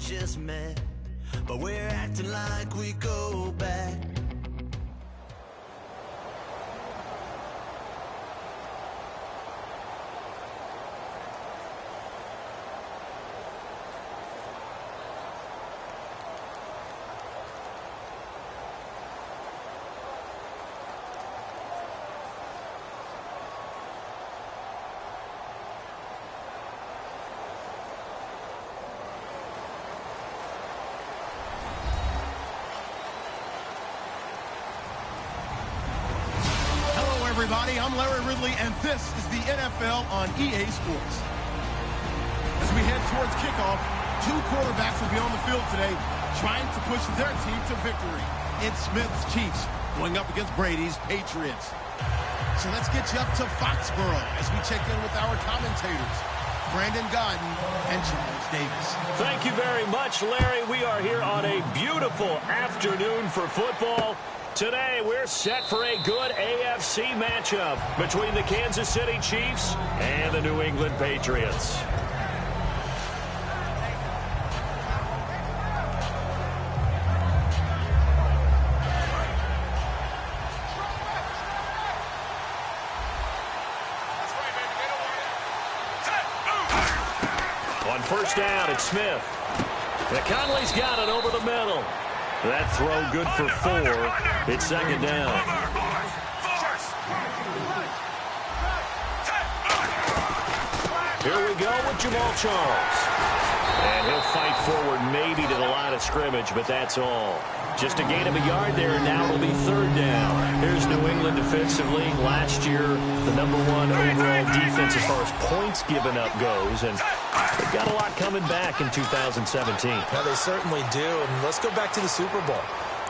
just met, but we're acting like we go back. Everybody, I'm Larry Ridley, and this is the NFL on EA Sports. As we head towards kickoff, two quarterbacks will be on the field today trying to push their team to victory. It's Smith's Chiefs going up against Brady's Patriots. So let's get you up to Foxborough as we check in with our commentators, Brandon Godden and Charles Davis. Thank you very much, Larry. We are here on a beautiful afternoon for football. Today, we're set for a good AFC matchup between the Kansas City Chiefs and the New England Patriots. On first down, it's Smith. McConley's got it over the middle. That throw good for 4. It's second down. Here we go with Jamal Charles. And he'll fight forward maybe to the line of scrimmage, but that's all. Just a gain of a yard there, and now it'll be third down. Here's New England defensively. Last year, the #1 overall defense as far as points given up goes, and they've got a lot coming back in 2017. Yeah, they certainly do, and let's go back to the Super Bowl.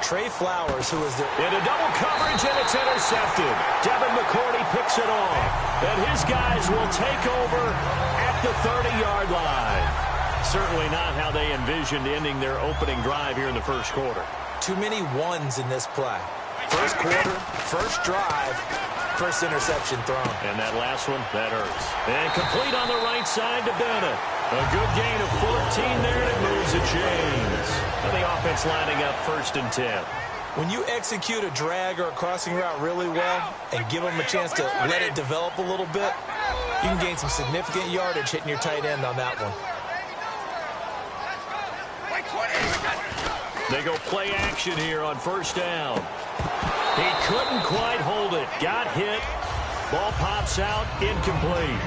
Trey Flowers, who was there. In a double coverage, and it's intercepted. Devin McCourty picks it off, and his guys will take over at the 30-yard line. Certainly not how they envisioned ending their opening drive here in the first quarter. Too many ones in this play. First quarter, first drive, first interception thrown. And that last one, that hurts. And complete on the right side to Bennett. A good gain of 14 there, and it moves the chains. And the offense lining up 1st and 10. When you execute a drag or a crossing route really well and give them a chance to let it develop a little bit, you can gain some significant yardage hitting your tight end on that one. They go play action here on first down. He couldn't quite hold it. Got hit. Ball pops out. Incomplete.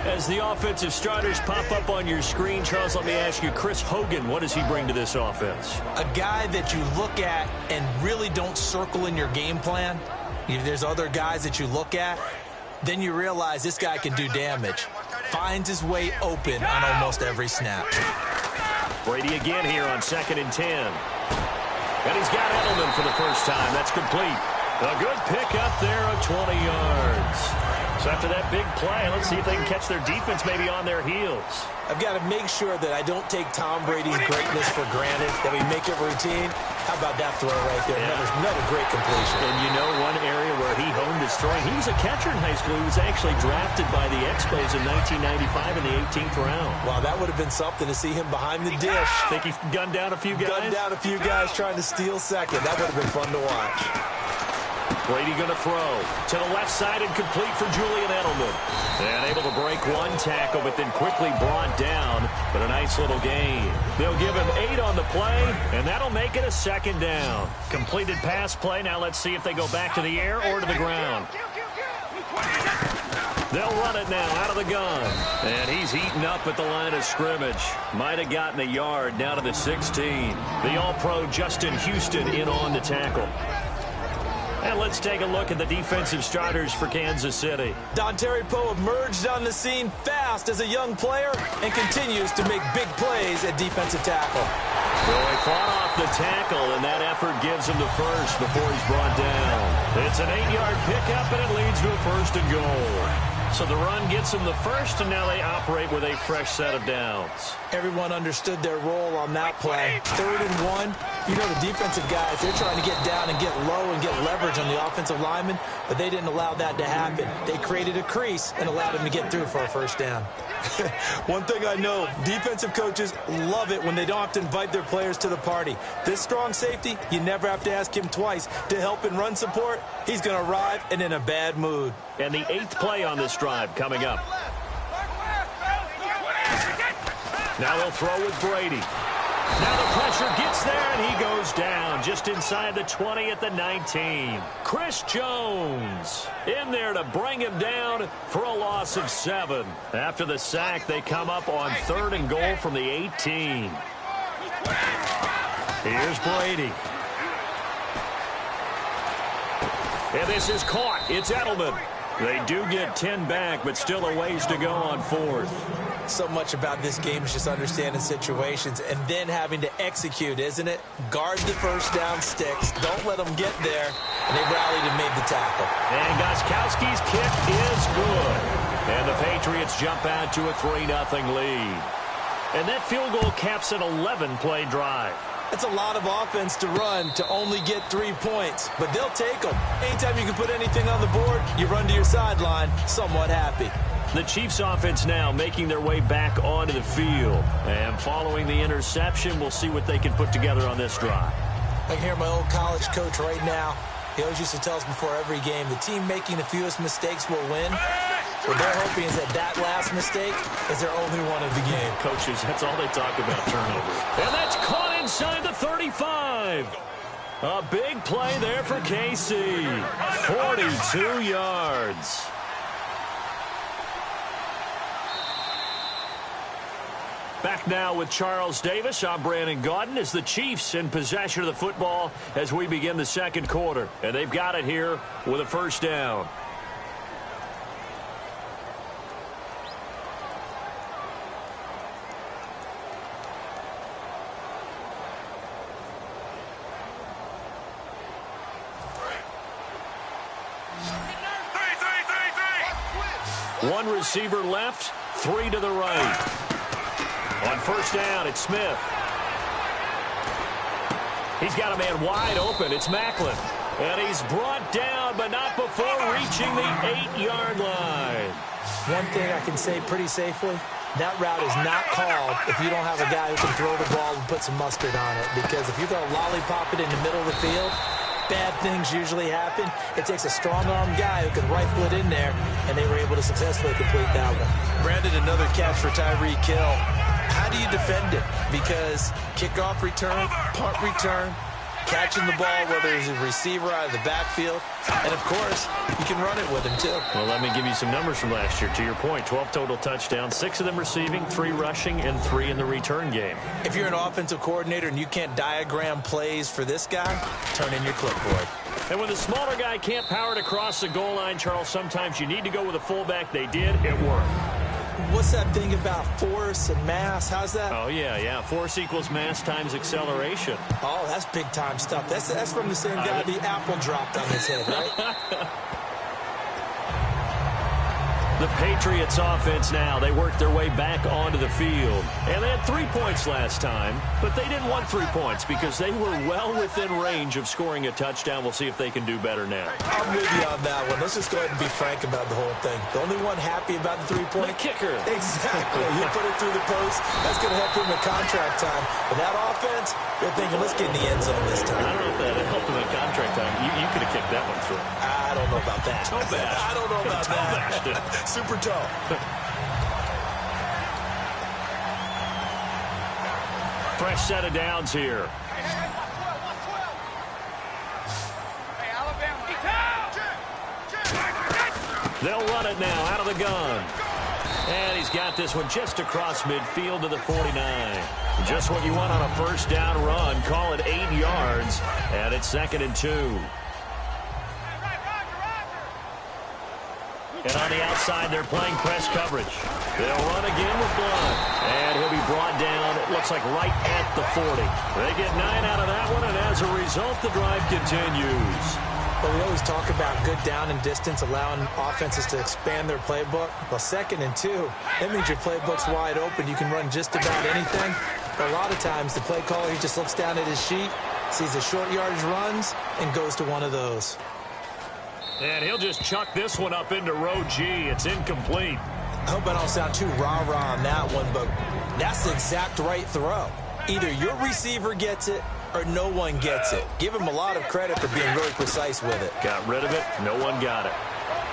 As the offensive starters pop up on your screen, Charles, let me ask you, Chris Hogan, what does he bring to this offense? A guy that you look at and really don't circle in your game plan. If there's other guys that you look at, then you realize this guy can do damage. Finds his way open on almost every snap. Brady again here on 2nd and 10. And he's got Edelman for the first time. That's complete. A good pick up there of 20 yards. So after that big play, let's see if they can catch their defense maybe on their heels. I've got to make sure that I don't take Tom Brady's greatness for granted, that we make it routine. How about that throw right there? Yeah. Another great completion. And you know one area where he honed his throwing, he was a catcher in high school. He was actually drafted by the Expos in 1995 in the 18th round. Wow, that would have been something to see him behind the dish. Think he gunned down a few guys? Gunned down a few guys trying to steal second. That would have been fun to watch. Brady going to throw to the left side and complete for Julian Edelman. And able to break one tackle, but then quickly brought down. But a nice little gain. They'll give him 8 on the play, and that'll make it a second down. Completed pass play. Now let's see if they go back to the air or to the ground. They'll run it now out of the gun. And he's eaten up at the line of scrimmage. Might have gotten a yard down to the 16. The All-Pro Justin Houston in on the tackle. And let's take a look at the defensive starters for Kansas City. Dontari Poe emerged on the scene fast as a young player and continues to make big plays at defensive tackle. Well, he fought off the tackle, and that effort gives him the first before he's brought down. It's an 8-yard pickup, and it leads to a 1st and goal. So the run gets them the first, and now they operate with a fresh set of downs. Everyone understood their role on that play. 3rd and 1. You know the defensive guys, they're trying to get down and get low and get leverage on the offensive lineman, but they didn't allow that to happen. They created a crease and allowed him to get through for a first down. One thing I know, defensive coaches love it when they don't have to invite their players to the party. This strong safety, you never have to ask him twice to help in run support. He's going to arrive and in a bad mood. And the 8th play on this drive coming up. Now they'll throw with Brady. Now the pressure gets there, and he goes down just inside the 20 at the 19. Chris Jones in there to bring him down for a loss of 7. After the sack, they come up on 3rd and goal from the 18. Here's Brady. And this is caught. It's Edelman. They do get 10 back, but still a ways to go on 4th. So much about this game is just understanding situations and then having to execute, isn't it? Guard the first down sticks. Don't let them get there. And they rallied and made the tackle. And Gostkowski's kick is good. And the Patriots jump out to a 3-0 lead. And that field goal caps an 11-play drive. It's a lot of offense to run to only get 3 points, but they'll take them. Anytime you can put anything on the board, you run to your sideline somewhat happy. The Chiefs offense now making their way back onto the field. And following the interception, we'll see what they can put together on this drive. I can hear my old college coach right now. He always used to tell us before every game, the team making the fewest mistakes will win. What they're hoping is that last mistake is their only one of the game. Coaches, that's all they talk about, turnovers. And that's caught inside the 35. A big play there for KC. 42 yards. Back now with Charles Davis. I'm Brandon Gaudin as the Chiefs in possession of the football as we begin the second quarter. And they've got it here with a first down. One receiver left, 3 to the right. On first down, it's Smith. He's got a man wide open. It's Macklin. And he's brought down, but not before reaching the 8-yard line. One thing I can say pretty safely, that route is not called if you don't have a guy who can throw the ball and put some mustard on it. Because if you're going to lollipop it in the middle of the field, bad things usually happen. It takes a strong-armed guy who can rifle it in there, and they were able to successfully complete that one. Brandon, another catch for Tyreek Hill. How do you defend it? Because kickoff return, punt return, catching the ball, whether it's a receiver out of the backfield, and, of course, you can run it with him, too. Well, let me give you some numbers from last year. To your point, 12 total touchdowns, 6 of them receiving, 3 rushing, and 3 in the return game. If you're an offensive coordinator and you can't diagram plays for this guy, turn in your clipboard. And when the smaller guy can't power it across the goal line, Charles, sometimes you need to go with a fullback. They did. It worked. What's that thing about force and mass? How's that? Oh, yeah. Force equals mass times acceleration. Oh, that's big-time stuff. That's from the same guy the apple dropped on his head, right? The Patriots offense now, they worked their way back onto the field. And they had 3 points last time, but they didn't want 3 points because they were well within range of scoring a touchdown. We'll see if they can do better now. I'm with you on that one. Let's just go ahead and be frank about the whole thing. The only one happy about the 3-point? The kicker. Exactly. You put it through the post. That's going to help him in contract time. But that offense, they're thinking, let's get in the end zone this time. I don't know if that helped him in contract time. You could have kicked that one through. I don't know about that. Toe bash. I don't know about that. Super toe. Fresh set of downs here. They'll run it now out of the gun. And he's got this one just across midfield to the 49. Just what you want on a first down run. Call it 8 yards. And it's 2nd and 2. And on the outside, they're playing press coverage. They'll run again with Blunt. And he'll be brought down, it looks like, right at the 40. They get 9 out of that one, and as a result, the drive continues. But we always talk about good down and distance, allowing offenses to expand their playbook. Well, 2nd and 2, that means your playbook's wide open. You can run just about anything. But a lot of times, the play caller, he just looks down at his sheet, sees the short yardage runs, and goes to one of those. And he'll just chuck this one up into row G. It's incomplete. I hope I don't sound too rah-rah on that one, but that's the exact right throw. Either your receiver gets it or no one gets it. Give him a lot of credit for being really precise with it. Got rid of it. No one got it.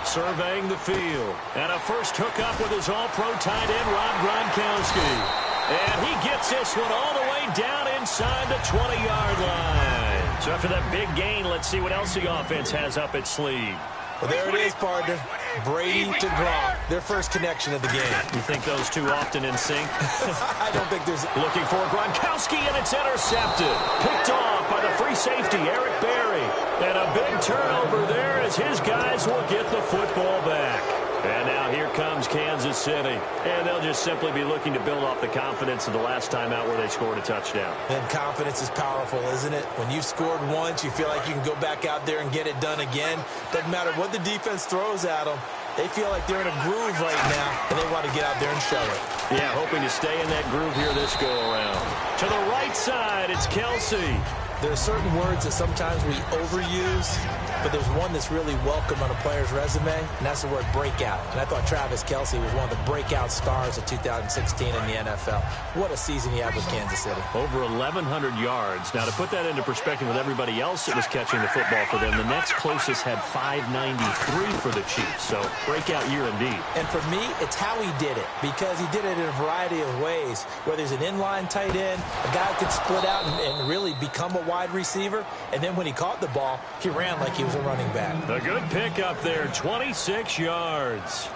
Surveying the field. And a first hookup with his all-pro tight end, Rob Gronkowski. And he gets this one all the way down inside the 20-yard line. So after that big gain, let's see what else the offense has up its sleeve. Well, there it is, partner. Brady to Gronk, their first connection of the game. You think those two often in sync? I don't think there's... Looking for Gronkowski, and it's intercepted. Picked off by the free safety, Eric Berry. And a big turnover there as his guys will get the football back. And now here comes Kansas City. And they'll just simply be looking to build off the confidence of the last time out where they scored a touchdown. And confidence is powerful, isn't it? When you've scored once, you feel like you can go back out there and get it done again. Doesn't matter what the defense throws at them. They feel like they're in a groove right now, and they want to get out there and show it. Yeah, hoping to stay in that groove here this go-around. To the right side, it's Kelsey. There are certain words that sometimes we overuse, but there's one that's really welcome on a player's resume, and that's the word breakout. And I thought Travis Kelce was one of the breakout stars of 2016 in the NFL. What a season he had with Kansas City. Over 1,100 yards. Now, to put that into perspective with everybody else that was catching the football for them, the next closest had 593 for the Chiefs. So, breakout year indeed. And for me, it's how he did it, because he did it in a variety of ways. Whether he's an inline tight end, a guy who could split out and really become a wide receiver, and then when he caught the ball, he ran like he was a running back. A good pick up there, 26 yards.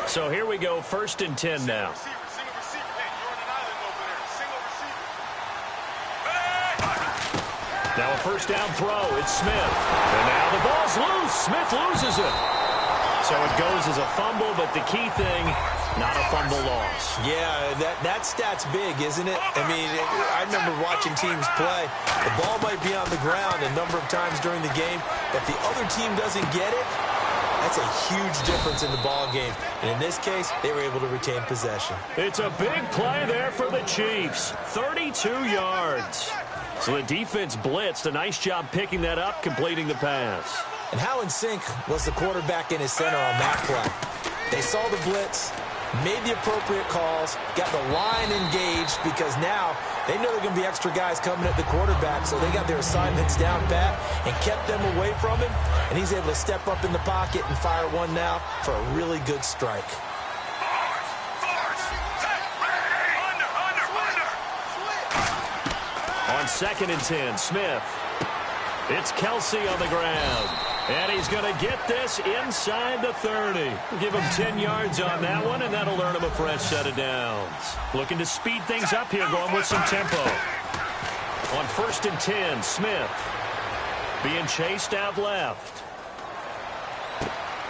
So here we go, 1st and 10 now. Now a first down throw, it's Smith. And now the ball's loose. Smith loses it. So it goes as a fumble, but the key thing, not a fumble loss. Yeah, that stat's big, isn't it? I mean, I remember watching teams play. The ball might be on the ground a number of times during the game, but if the other team doesn't get it, that's a huge difference in the ball game. And in this case, they were able to retain possession. It's a big play there for the Chiefs. 32 yards. So the defense blitzed. A nice job picking that up, completing the pass. And how in sync was the quarterback in his center on that play? They saw the blitz, made the appropriate calls, got the line engaged, because now they know there are going to be extra guys coming at the quarterback, so they got their assignments down pat and kept them away from him, and he's able to step up in the pocket and fire one now for a really good strike. On 2nd and 10, Smith. It's Kelsey on the ground. And he's going to get this inside the 30. Give him 10 yards on that one, and that'll earn him a fresh set of downs. Looking to speed things up here, going with some tempo. On 1st and 10, Smith being chased out left.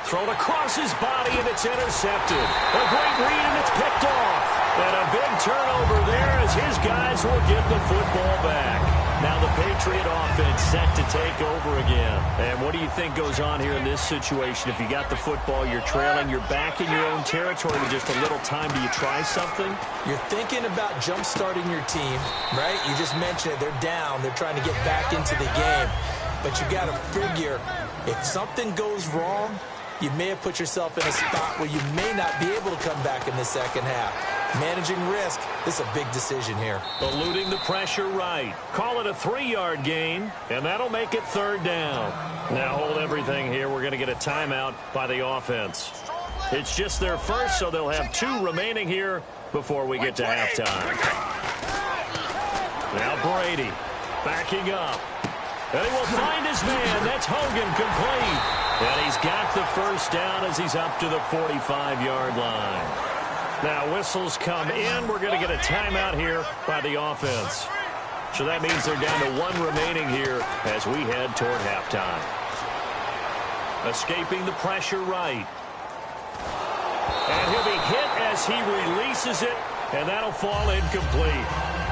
Thrown across his body, and it's intercepted. A great read, and it's picked off. And a big turnover there as his guys will get the football back. Now the Patriot offense set to take over again. And what do you think goes on here in this situation? If you got the football, you're trailing, you're back in your own territory with just a little time. Do you try something? You're thinking about jump-starting your team, right? You just mentioned it. They're down. They're trying to get back into the game. But you got to figure, if something goes wrong, you may have put yourself in a spot where you may not be able to come back in the second half. Managing risk, this is a big decision here. Eluding the pressure right. Call it a 3-yard gain, and that'll make it 3rd down. Now hold everything here. We're going to get a timeout by the offense. It's just their first, so they'll have 2 remaining here before we get to halftime. Now Brady backing up. And he will find his man. That's Hogan, complete. And he's got the first down as he's up to the 45-yard line. Now whistles come in. We're going to get a timeout here by the offense. So that means they're down to 1 remaining here as we head toward halftime. Escaping the pressure right. And he'll be hit as he releases it, and that'll fall incomplete.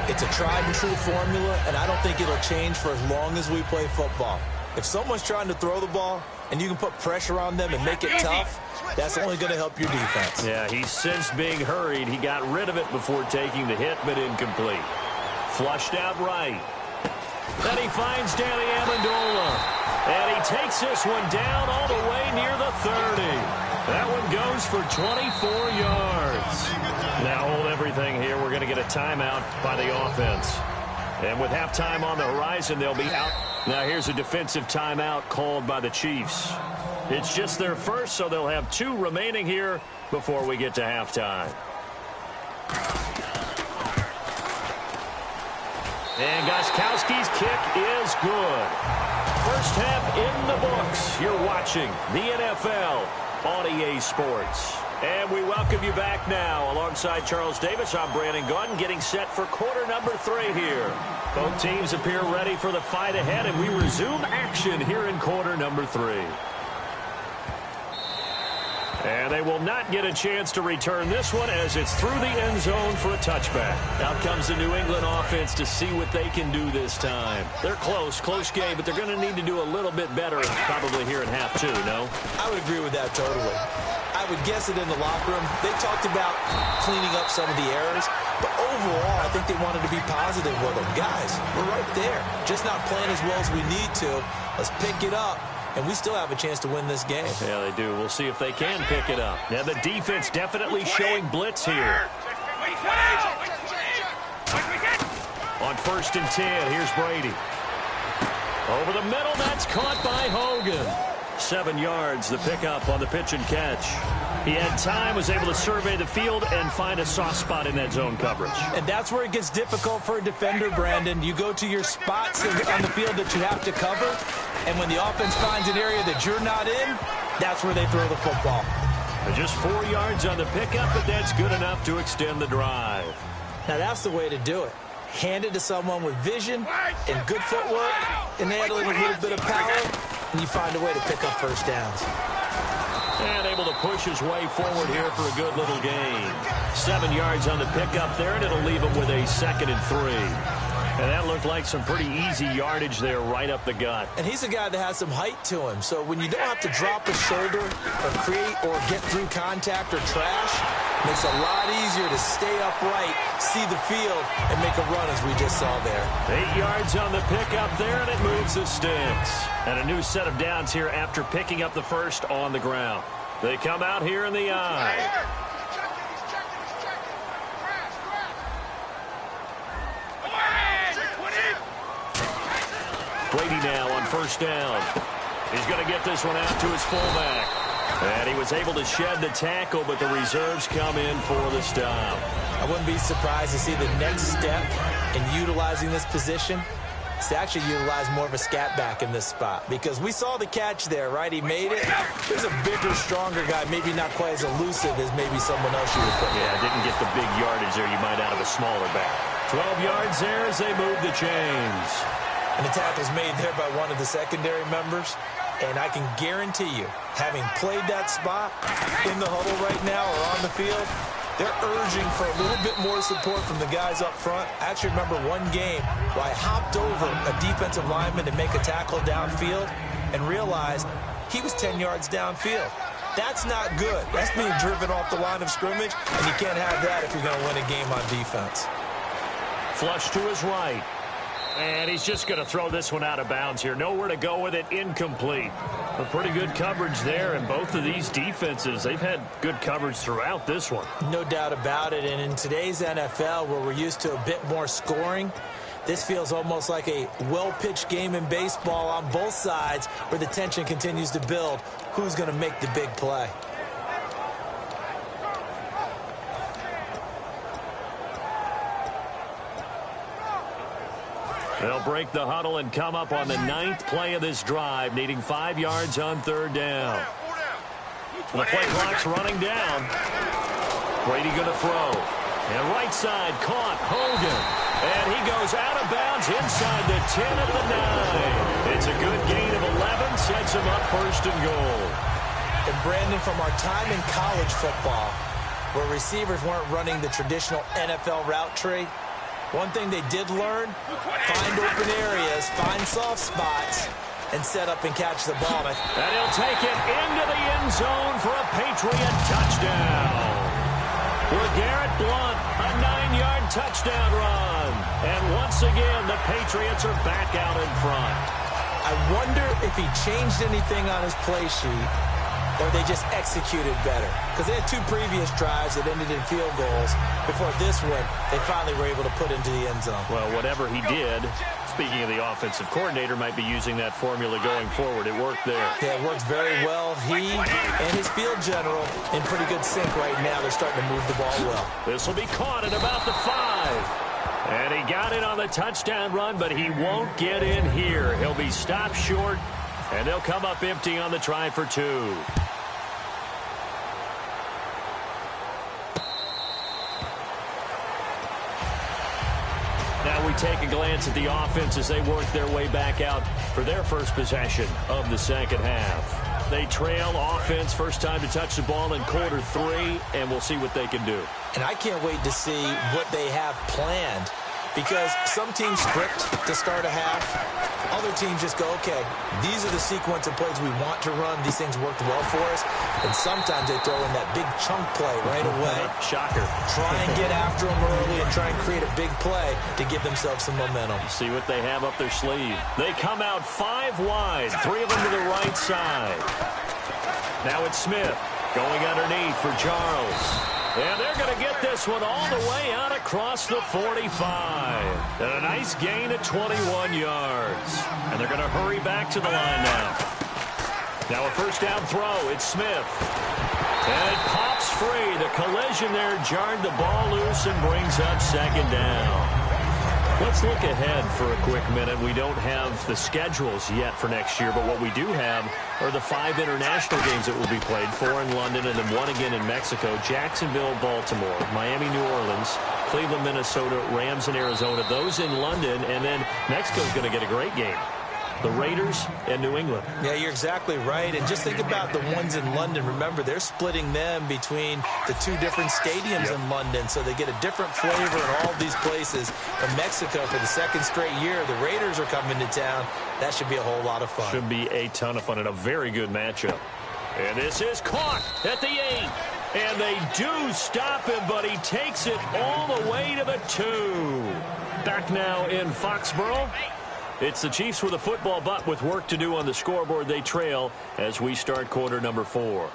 It's a tried-and-true formula, and I don't think it'll change for as long as we play football. If someone's trying to throw the ball and you can put pressure on them and make it tough, that's only going to help your defense. Yeah, he's sensed being hurried. He got rid of it before taking the hit, but incomplete. Flushed out right. Then he finds Danny Amendola. And he takes this one down all the way near the 30. That one goes for 24 yards. Now hold everything here. We're going to get a timeout by the offense. And with halftime on the horizon, they'll be out. Now here's a defensive timeout called by the Chiefs. It's just their first, so they'll have 2 remaining here before we get to halftime. And Gostkowski's kick is good. First half in the books. You're watching the NFL on EA Sports. And we welcome you back now. Alongside Charles Davis, I'm Brandon Gaudin, getting set for quarter number 3 here. Both teams appear ready for the fight ahead, and we resume action here in quarter number 3. And they will not get a chance to return this one as it's through the end zone for a touchback. Out comes the New England offense to see what they can do this time. They're close game, but they're going to need to do a little bit better probably here in half 2, no? I would agree with that totally. I would guess it in the locker room. They talked about cleaning up some of the errors, but overall, I think they wanted to be positive with them. Guys, we're right there. Just not playing as well as we need to. Let's pick it up. And we still have a chance to win this game. Yeah, they do. We'll see if they can pick it up. Now, the defense definitely showing blitz here. On 1st and 10, here's Brady. Over the middle, that's caught by Hogan. 7 yards, the pickup on the pitch and catch. He had time, was able to survey the field and find a soft spot in that zone coverage. And that's where it gets difficult for a defender, Brandon. You go to your spots on the field that you have to cover, and when the offense finds an area that you're not in, that's where they throw the football. Just 4 yards on the pickup, but that's good enough to extend the drive. Now that's the way to do it. Hand it to someone with vision and good footwork, and they add a little bit of power, and you find a way to pick up first downs. And able to push his way forward here for a good little gain. 7 yards on the pickup there, and it'll leave him with a 2nd and 3. And that looked like some pretty easy yardage there right up the gut. And he's a guy that has some height to him. So when you don't have to drop a shoulder or create or get through contact or trash, it makes it a lot easier to stay upright, see the field, and make a run as we just saw there. 8 yards on the pickup there, and it moves the sticks. And a new set of downs here after picking up the first on the ground. They come out here in the eye. Brady now on 1st down. He's going to get this one out to his fullback. And he was able to shed the tackle, but the reserves come in for the stop. I wouldn't be surprised to see the next step in utilizing this position is to actually utilize more of a scat back in this spot. Because we saw the catch there, right? He made it. He's a bigger, stronger guy, maybe not quite as elusive as maybe someone else you would put. Yeah, didn't get the big yardage there you might out of a smaller back. 12 yards there as they move the chains. And the tackle's made there by one of the secondary members. And I can guarantee you, having played that spot in the huddle right now or on the field, they're urging for a little bit more support from the guys up front. I actually remember one game where I hopped over a defensive lineman to make a tackle downfield and realized he was 10 yards downfield. That's not good. That's being driven off the line of scrimmage, and you can't have that if you're going to win a game on defense. Flush to his right. And he's just going to throw this one out of bounds here. Nowhere to go with it. Incomplete. A pretty good coverage there. And both of these defenses, they've had good coverage throughout this one. No doubt about it. And in today's NFL, where we're used to a bit more scoring, this feels almost like a well-pitched game in baseball on both sides where the tension continues to build. Who's going to make the big play? They'll break the huddle and come up on the 9th play of this drive, needing 5 yards on 3rd down. The play clock's running down. Brady going to throw. And right side caught Hogan. And he goes out of bounds inside the 10 at the 9. It's a good gain of 11, sets him up 1st and goal. And Brandon, from our time in college football, where receivers weren't running the traditional NFL route tree, One thing they did learn, find open areas, find soft spots, and set up and catch the ball. And he'll take it into the end zone for a Patriot touchdown. LeGarrette Blount, a 9-yard touchdown run. And once again, the Patriots are back out in front. I wonder if he changed anything on his play sheet or they just executed better. Because they had 2 previous drives that ended in field goals. Before this one, they finally were able to put into the end zone. Well, whatever he did, speaking of the offensive coordinator, might be using that formula going forward. It worked there. Yeah, it works very well. He and his field general in pretty good sync right now. They're starting to move the ball well. This will be caught at about the 5. And he got it on the touchdown run, but he won't get in here. He'll be stopped short, and they'll come up empty on the try for 2. Now we take a glance at the offense as they work their way back out for their first possession of the second half. They trail offense, first time to touch the ball in quarter 3, and we'll see what they can do. And I can't wait to see what they have planned, because some teams script to start a half. Other teams just go, okay, these are the sequence of plays we want to run. These things worked well for us. And sometimes they throw in that big chunk play right away. Shocker. Try and get after them early and try and create a big play to give themselves some momentum. See what they have up their sleeve. They come out 5 wide, 3 of them to the right side. Now it's Smith going underneath for Charles. And they're going to get this one all the way out across the 45. And a nice gain of 21 yards. And they're going to hurry back to the line now. Now a first down throw. It's Smith. And it pops free. The collision there jarred the ball loose and brings up second down. Let's look ahead for a quick minute. We don't have the schedules yet for next year, but what we do have are the 5 international games that will be played, 4 in London and then 1 again in Mexico, Jacksonville, Baltimore, Miami, New Orleans, Cleveland, Minnesota, Rams, and Arizona. Those in London, and then Mexico's going to get a great game. The Raiders and New England. Yeah, you're exactly right. And just think about the ones in London. Remember, they're splitting them between the 2 different stadiums in London, so they get a different flavor in all these places. From Mexico for the 2nd straight year, the Raiders are coming to town. That should be a whole lot of fun. Should be a ton of fun and a very good matchup. And this is caught at the 8. And they do stop him, but he takes it all the way to the 2. Back now in Foxborough. It's the Chiefs with a football, but with work to do on the scoreboard. They trail as we start quarter number 4.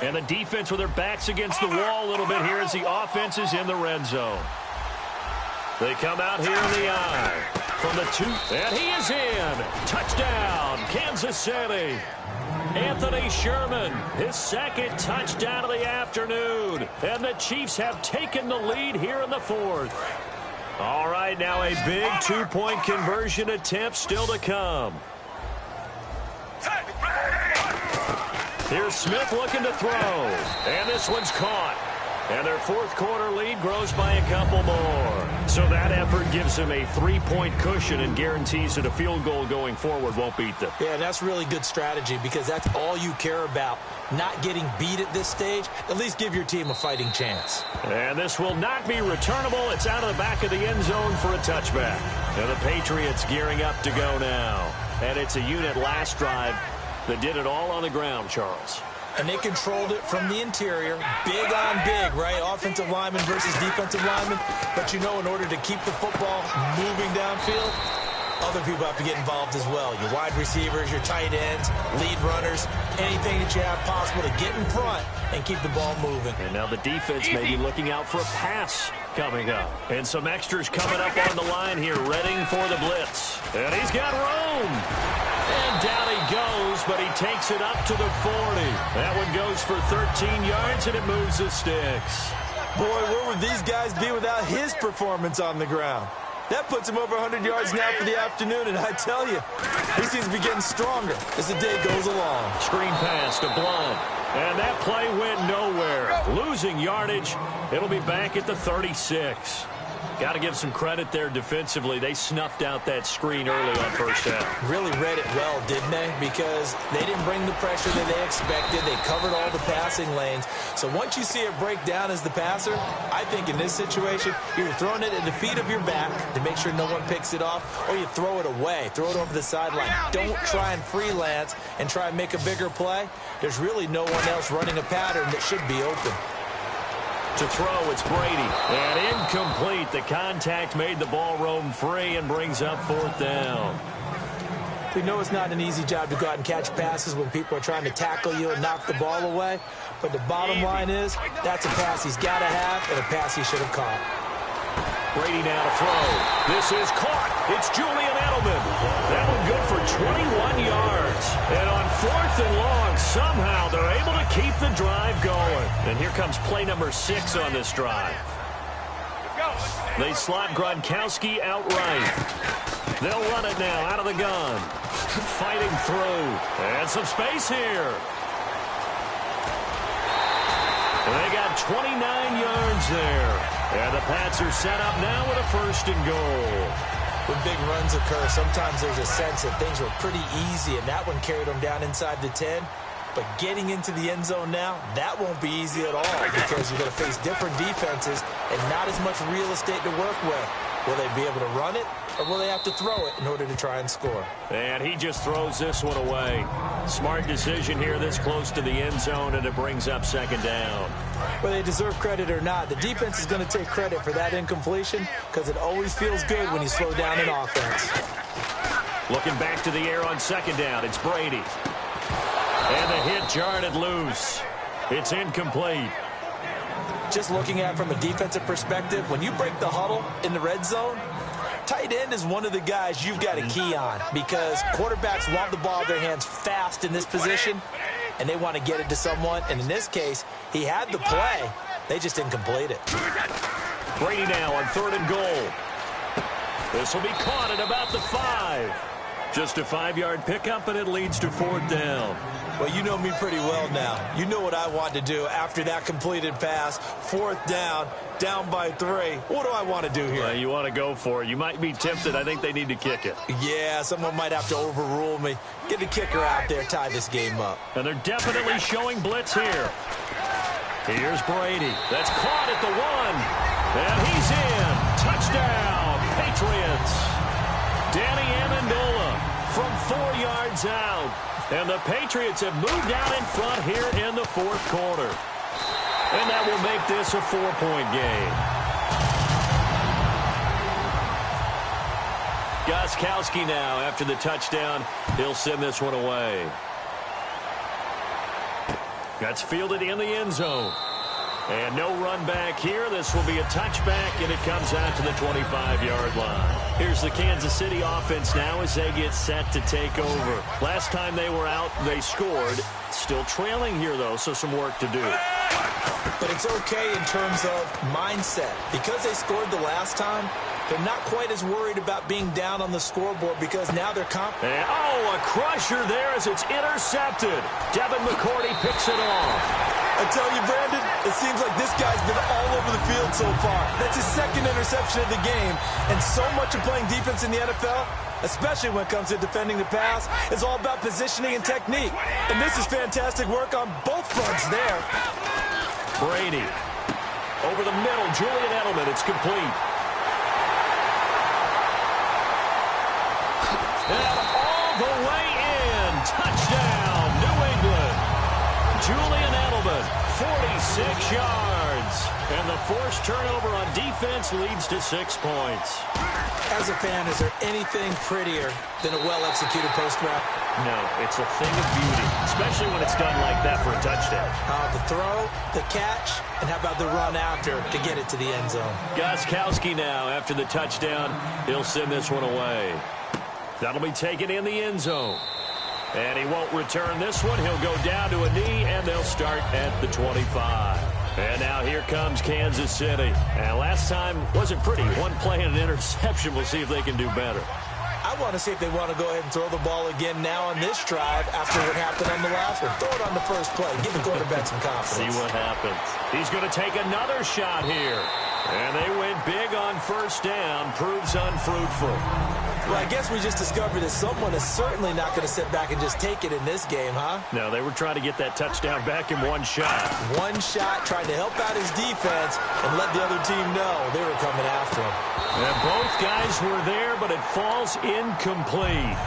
And the defense with their backs against the wall a little bit here as the offense is in the red zone. They come out here in the eye from the 2. And he is in. Touchdown, Kansas City. Anthony Sherman, his 2nd touchdown of the afternoon. And the Chiefs have taken the lead here in the 4th. All right, now a big 2-point conversion attempt still to come. Here's Smith looking to throw. And this one's caught. And their 4th quarter lead grows by a couple more. So that effort gives them a 3-point cushion and guarantees that a field goal going forward won't beat them. Yeah, that's really good strategy because that's all you care about. Not getting beat at this stage. At least give your team a fighting chance. And this will not be returnable. It's out of the back of the end zone for a touchback. And the Patriots gearing up to go now. And it's a unit last drive that did it all on the ground, Charles. And they controlled it from the interior. Big on big, right? Offensive lineman versus defensive lineman. But you know, in order to keep the football moving downfield, other people have to get involved as well. Your wide receivers, your tight ends, lead runners, anything that you have possible to get in front and keep the ball moving. And now the defense may be looking out for a pass coming up. And some extras coming up on the line here, readying for the blitz. And he's got room. And down he goes, but he takes it up to the 40. That one goes for 13 yards, and it moves the sticks. Boy, where would these guys be without his performance on the ground? That puts him over 100 yards now for the afternoon, and I tell you, he seems to be getting stronger as the day goes along. Screen pass to Blount, and that play went nowhere. Losing yardage, it'll be back at the 36. Got to give some credit there defensively. They snuffed out that screen early on first down. Really read it well, didn't they? Because they didn't bring the pressure that they expected. They covered all the passing lanes. So once you see it break down as the passer, I think in this situation, you're throwing it at the feet of your back to make sure no one picks it off, or you throw it away, throw it over the sideline. Don't try and freelance and try and make a bigger play. There's really no one else running a pattern that should be open. To throw, it's Brady. And incomplete. The contact made the ball roam free and brings up fourth down. We know it's not an easy job to go out and catch passes when people are trying to tackle you and knock the ball away. But the bottom line is, that's a pass he's got to have and a pass he should have caught. Brady now to throw. This is caught. It's Julian Edelman. That one good for 21 yards. And on 4th and long, somehow they're able to keep the drive going. And here comes play number 6 on this drive. They slot Gronkowski out right. They'll run it now out of the gun. Fighting through. And some space here. And they got 29 yards there. And the Pats are set up now with a 1st and goal. When big runs occur, sometimes there's a sense that things were pretty easy, and that one carried them down inside the 10. But getting into the end zone now, that won't be easy at all because you're going to face different defenses and not as much real estate to work with. Will they be able to run it, or will they have to throw it in order to try and score? And he just throws this one away. Smart decision here this close to the end zone, and it brings up 2nd down. Whether they deserve credit or not, the defense is going to take credit for that incompletion because it always feels good when you slow down an offense. Looking back to the air on 2nd down, it's Brady. And the hit jarred it loose. It's incomplete. Just looking at it from a defensive perspective, when you break the huddle in the red zone, tight end is one of the guys you've got a key on because quarterbacks want the ball in their hands fast in this position, and they want to get it to someone. And in this case, he had the play. They just didn't complete it. Brady now on 3rd and goal. This will be caught at about the 5. Just a 5-yard pickup, and it leads to 4th down. Well, you know me pretty well now. You know what I want to do after that completed pass. 4th down, down by 3. What do I want to do here? Well, you want to go for it. You might be tempted. I think they need to kick it. Yeah, someone might have to overrule me. Get the kicker out there, tie this game up. And they're definitely showing blitz here. Here's Brady. That's caught at the 1. And he's in. Touchdown, Patriots. Danny Amendola from 4 yards out. And the Patriots have moved out in front here in the 4th quarter. And that will make this a 4-point game. Gostkowski now after the touchdown. He'll send this one away. That's fielded in the end zone. And no run back here. This will be a touchback, and it comes out to the 25-yard line. Here's the Kansas City offense now as they get set to take over. Last time they were out, they scored. Still trailing here, though, so some work to do. But it's okay in terms of mindset. Because they scored the last time, they're not quite as worried about being down on the scoreboard because now they're confident. A crusher there as it's intercepted. Devin McCourty picks it off. I tell you, Brandon, it seems like this guy's been all over the field so far. That's his 2nd interception of the game. And so much of playing defense in the NFL, especially when it comes to defending the pass, is all about positioning and technique. And this is fantastic work on both fronts there. Brady. Over the middle, Julian Edelman. It's complete. And all the way in. Touchdown, New England. Julian Edelman, 46 yards. And the forced turnover on defense leads to 6 points. As a fan, is there anything prettier than a well-executed post route? No, it's a thing of beauty, especially when it's done like that for a touchdown. The throw, the catch, and how about the run after to get it to the end zone? Gostkowski now after the touchdown. He'll send this one away. That'll be taken in the end zone. And he won't return this one. He'll go down to a knee, and they'll start at the 25. And now here comes Kansas City. And last time wasn't pretty. One play and an interception. We'll see if they can do better. I want to see if they want to go ahead and throw the ball again now on this drive after what happened on the last one. Throw it on the first play. Give the quarterback some confidence. See what happens. He's going to take another shot here. And they went big on first down. Proves unfruitful. Well, I guess we just discovered that someone is certainly not going to sit back and just take it in this game, huh? No, they were trying to get that touchdown back in one shot. One shot, trying to help out his defense and let the other team know they were coming after him. And both guys were there, but it falls incomplete.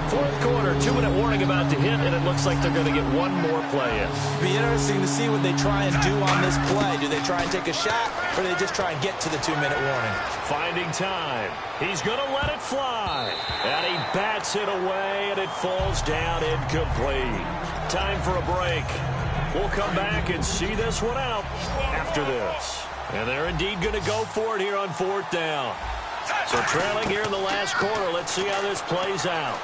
Fourth quarter, 2-minute warning about to hit, and it looks like they're going to get one more play in. Be interesting to see what they try and do on this play. Do they try and take a shot, or do they just try and get to the 2-minute warning? Finding time. He's going to let it fly. And he bats it away, and it falls down incomplete. Time for a break. We'll come back and see this one out after this. And they're indeed going to go for it here on fourth down. So trailing here in the last quarter. Let's see how this plays out.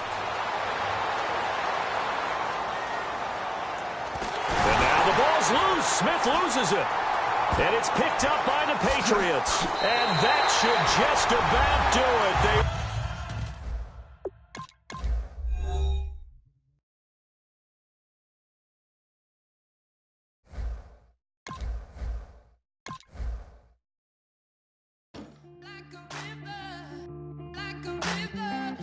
And now the ball's loose. Smith loses it. And it's picked up by the Patriots. And that should just about do it. Like a river,